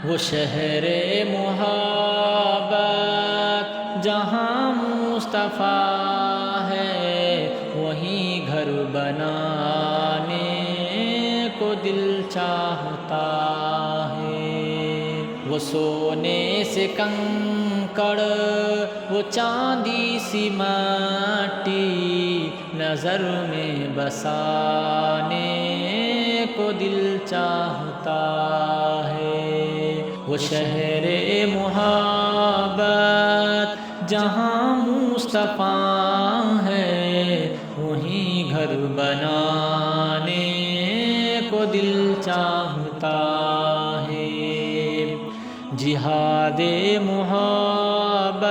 وہ شہر محبت جہاں مصطفیٰ ہے، وہیں گھر بنانے کو دل چاہتا ہے۔ وہ سونے سے کنکڑ، وہ چاندی سی مٹی، نظر میں بسانے کو دل چاہتا ہے۔ وہ شہر محبت جہاں مصطفیٰ ہے، وہیں گھر بنانے کو دل چاہتا ہے۔ جہاد محبت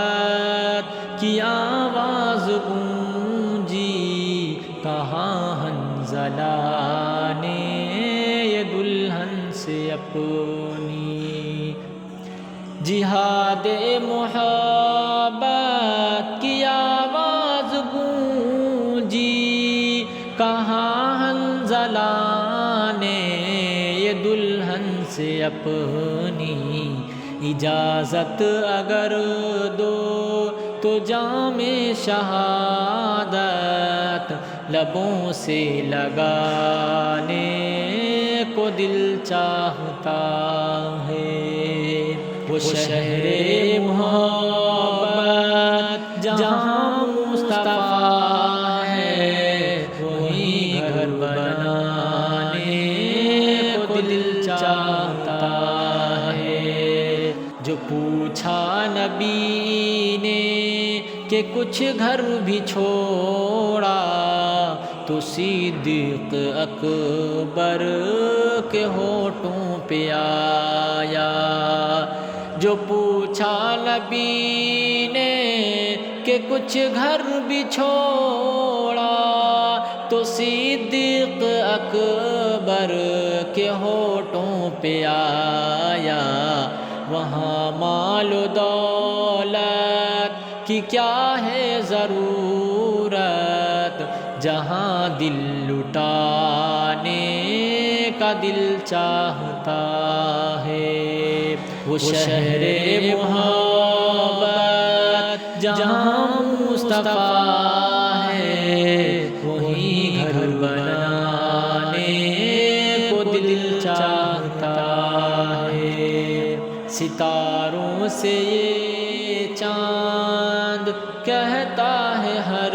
کی آواز گونجی، کہاں حنظلہ نے یہ دلہن سے اپنی۔ جہاد محبت کی آواز گونجی، کہاں حنظلہ نے یہ دلہن سے اپنی۔ اجازت اگر دو تو جام شہادت لبوں سے لگانے کو دل چاہتا ہے۔ وہ شہر محبت جہاں مصطفیٰ ہے، وہیں گھر بنانے کو دل چاہتا ہے۔ جو پوچھا نبی نے کہ کچھ گھر بھی چھوڑا، تو صدیق اکبر کے ہونٹوں پہ آیا۔ جو پوچھا نبی نے کہ کچھ گھر بھی چھوڑا، تو صدیق اکبر کے ہونٹوں پہ آیا۔ وہاں مال و دولت کی کیا ہے ضرورت، جہاں دل لٹانے کا دل چاہتا ہے۔ وہ شہر محبت جہاں مصطفیٰ ہے، وہیں گھر بنانے کو دل چاہتا ہے۔ ستاروں سے یہ چاند کہتا ہے ہر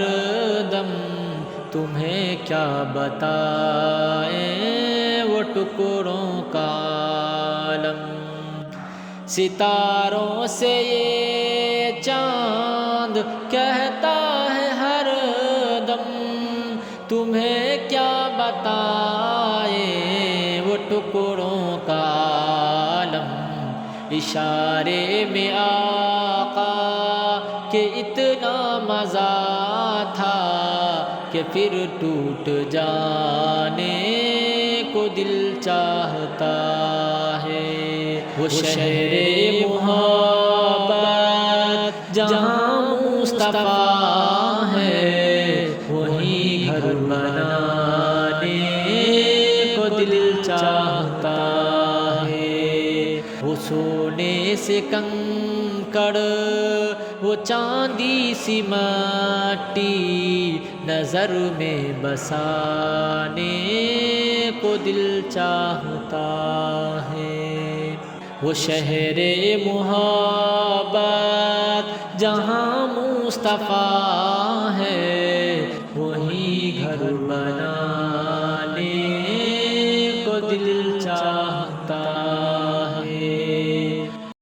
دم، تمہیں کیا بتائیں وہ ٹکڑوں کا عالم۔ ستاروں سے یہ چاند کہتا ہے ہر دم، تمہیں کیا بتائیں وہ ٹکڑوں کا عالم۔ اشارے میں آقا کہ اتنا مزہ تھا کہ پھر ٹوٹ جانے کو دل چاہتا ہے۔ وہ شہر محبت جہاں مصطفیٰ ہے، وہیں گھر بنانے کو دل چاہتا ہے۔ وہ سونے سے کنکڑ، وہ چاندی سی مٹی، نظر میں بسانے کو دل چاہتا ہے۔ وہ شہر محبت جہاں مصطفیٰ ہے، وہیں گھر بنانے کو دل چاہتا ہے۔